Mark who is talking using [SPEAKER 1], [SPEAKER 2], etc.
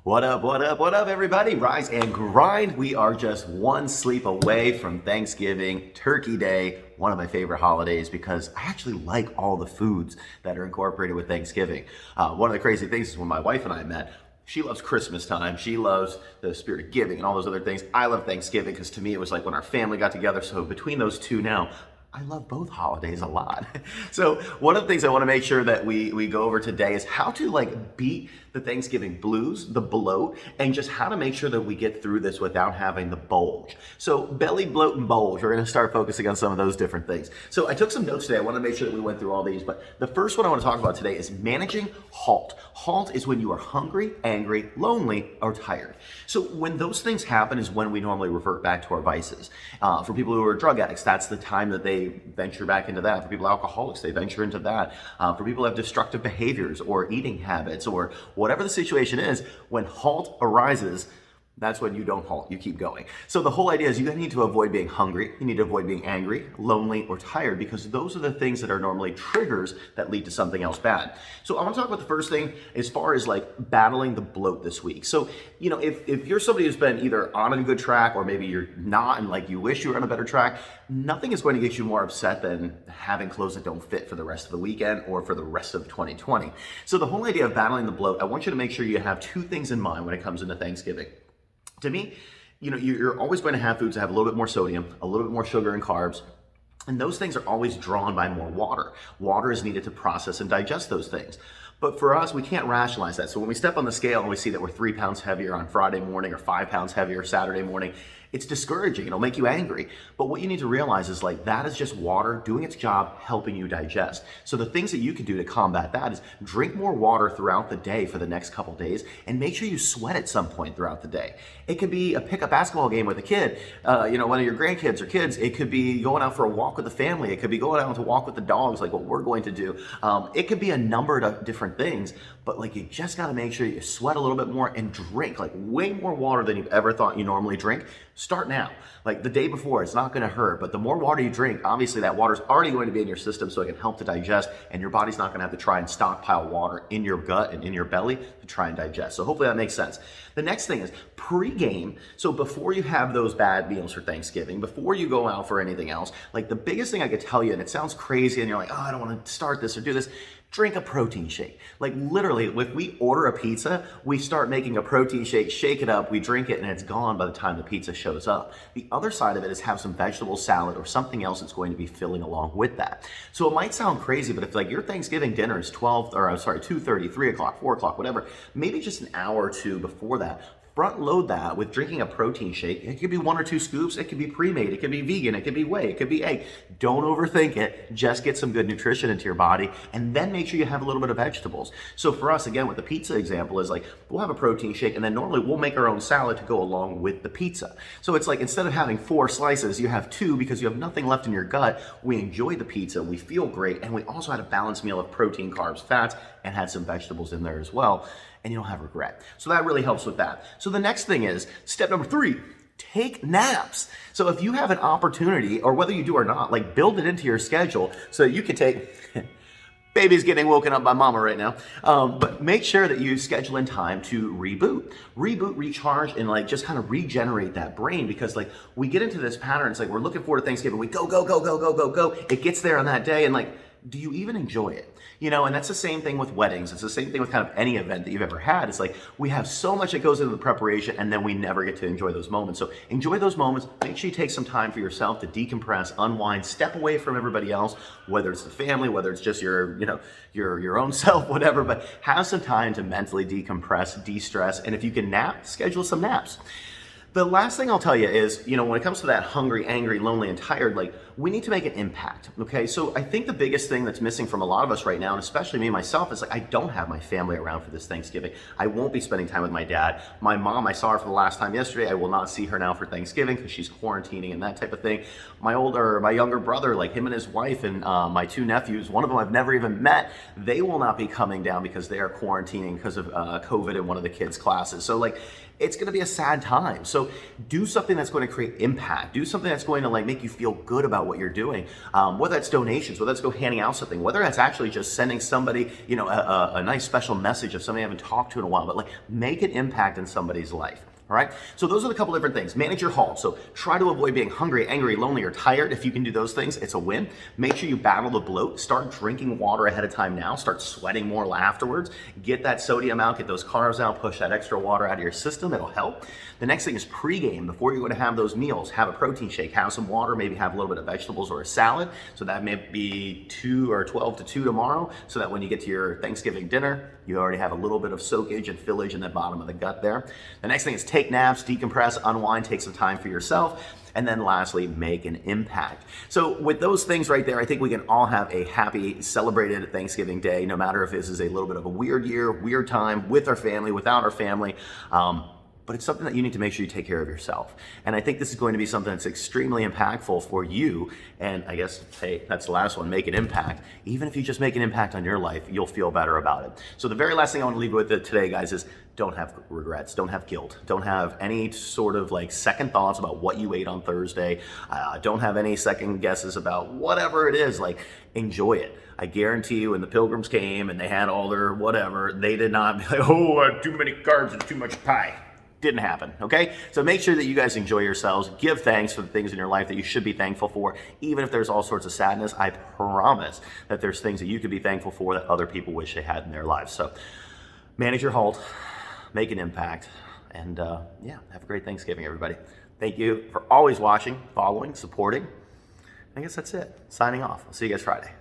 [SPEAKER 1] What up, what up, what up, everybody? Rise and grind. We are just one sleep away from Thanksgiving, Turkey Day, one of my favorite holidays because I actually like all the foods that are incorporated with Thanksgiving. One of the crazy things is when my wife and I met, she loves Christmas time. She loves the spirit of giving and all those other things. I love Thanksgiving because to me it was like when our family got together. So between those two now, I love both holidays a lot. So one of the things I want to make sure that we go over today is how to beat the Thanksgiving blues, the bloat, and just how to make sure that we get through this without having the bulge. So belly, bloat, and bulge, we're going to start focusing on some of those different things. So I took some notes today. I want to make sure that we went through all these, but the first one I want to talk about today is managing HALT. HALT is when you are hungry, angry, lonely, or tired. So when those things happen is when we normally revert back to our vices. For people who are drug addicts, that's the time that they venture back into that. For people alcoholics, they venture into that. For people who have destructive behaviors or eating habits or whatever the situation is, when HALT arises, that's when you don't halt, you keep going. So the whole idea is you need to avoid being hungry, you need to avoid being angry, lonely, or tired, because those are the things that are normally triggers that lead to something else bad. So I want to talk about the first thing as far as battling the bloat this week. So, if you're somebody who's been either on a good track or maybe you're not and you wish you were on a better track, nothing is going to get you more upset than having clothes that don't fit for the rest of the weekend or for the rest of 2020. So the whole idea of battling the bloat, I want you to make sure you have two things in mind when it comes into Thanksgiving. To me, you're always going to have foods that have a little bit more sodium, a little bit more sugar and carbs, and those things are always drawn by more water. Water is needed to process and digest those things. But for us, we can't rationalize that. So when we step on the scale and we see that we're 3 pounds heavier on Friday morning or 5 pounds heavier Saturday morning, it's discouraging. It'll make you angry. But what you need to realize is that is just water doing its job, helping you digest. So the things that you can do to combat that is drink more water throughout the day for the next couple days and make sure you sweat at some point throughout the day. It could be a pickup basketball game with a kid, one of your grandkids or kids. It could be going out for a walk with the family. It could be going out to walk with the dogs like what we're going to do. It could be a number of different things, but you just got to make sure you sweat a little bit more and drink way more water than you've ever thought you normally drink. Start now. The day before, it's not going to hurt, but the more water you drink, obviously that water's already going to be in your system so it can help to digest, and your body's not going to have to try and stockpile water in your gut and in your belly to try and digest. So hopefully that makes sense. The next thing is pre-game. So before you have those bad meals for Thanksgiving, before you go out for anything else, the biggest thing I could tell you, and it sounds crazy and you're like, oh, I don't want to start this or do this, drink a protein shake. Literally, if we order a pizza, we start making a protein shake, shake it up, we drink it, and it's gone by the time the pizza shows up. The other side of it is have some vegetable salad or something else that's going to be filling along with that. So it might sound crazy, but if your Thanksgiving dinner is 2:30, 3 o'clock, 4 o'clock, whatever, maybe just an hour or two before that, front load that with drinking a protein shake. It could be 1 or 2 scoops. It could be pre-made. It could be vegan. It could be whey. It could be egg. Don't overthink it. Just get some good nutrition into your body and then make sure you have a little bit of vegetables. So for us, again, with the pizza example is we'll have a protein shake and then normally we'll make our own salad to go along with the pizza. So it's instead of having 4 slices, you have 2 because you have nothing left in your gut. We enjoy the pizza. We feel great. And we also had a balanced meal of protein, carbs, fats, and had some vegetables in there as well. And you don't have regret. So that really helps with that. So the next thing is step number 3, take naps. So if you have an opportunity, or whether you do or not, build it into your schedule so you can take, baby's getting woken up by mama right now. But make sure that you schedule in time to reboot, recharge, and just kind of regenerate that brain because we get into this pattern. It's we're looking forward to Thanksgiving. We go, go, go, go, go, go, go. It gets there on that day and do you even enjoy it? And that's the same thing with weddings. It's the same thing with kind of any event that you've ever had. It's we have so much that goes into the preparation and then we never get to enjoy those moments. So enjoy those moments. Make sure you take some time for yourself to decompress, unwind, step away from everybody else, whether it's the family, whether it's just your own self, whatever, but have some time to mentally decompress, de-stress. And if you can nap, schedule some naps. The last thing I'll tell you is, when it comes to that hungry, angry, lonely, and tired, we need to make an impact, okay? So I think the biggest thing that's missing from a lot of us right now, and especially me myself, is I don't have my family around for this Thanksgiving. I won't be spending time with my dad. My mom, I saw her for the last time yesterday. I will not see her now for Thanksgiving because she's quarantining and that type of thing. My younger brother, him and his wife and my 2 nephews, one of them I've never even met, they will not be coming down because they are quarantining because of COVID in one of the kids' classes. So it's going to be a sad time. So So do something that's going to create impact. Do something that's going to like make you feel good about what you're doing. Whether that's donations, whether that's go handing out something, whether that's actually just sending somebody, you know, a nice special message of somebody I haven't talked to in a while, but like make an impact in somebody's life. All right, so those are the couple different things. Manage your HALT. So try to avoid being hungry, angry, lonely, or tired. If you can do those things, it's a win. Make sure you battle the bloat. Start drinking water ahead of time now. Start sweating more afterwards. Get that sodium out, get those carbs out, push that extra water out of your system. It'll help. The next thing is pregame. Before you're going to have those meals, have a protein shake, have some water, maybe have a little bit of vegetables or a salad. So that may be 2 or 12 to 2 tomorrow, so that when you get to your Thanksgiving dinner, you already have a little bit of soakage and fillage in the bottom of the gut there. The next thing is take naps, decompress, unwind, take some time for yourself. And then lastly, make an impact. So with those things right there, I think we can all have a happy, celebrated Thanksgiving Day, no matter if this is a little bit of a weird year, weird time, with our family, without our family. But it's something that you need to make sure you take care of yourself. And I think this is going to be something that's extremely impactful for you. And I guess, hey, that's the last one, make an impact. Even if you just make an impact on your life, you'll feel better about it. So the very last thing I want to leave you with today, guys, is don't have regrets, don't have guilt, don't have any sort of like second thoughts about what you ate on Thursday. Don't have any second guesses about whatever it is, like enjoy it. I guarantee you when the Pilgrims came and they had all their whatever, they did not be like, oh, too many carbs and too much pie. Didn't happen, okay? So make sure that you guys enjoy yourselves. Give thanks for the things in your life that you should be thankful for. Even if there's all sorts of sadness, I promise that there's things that you could be thankful for that other people wish they had in their lives. So manage your HALT, make an impact, and yeah, have a great Thanksgiving, everybody. Thank you for always watching, following, supporting. I guess that's it. Signing off. I'll see you guys Friday.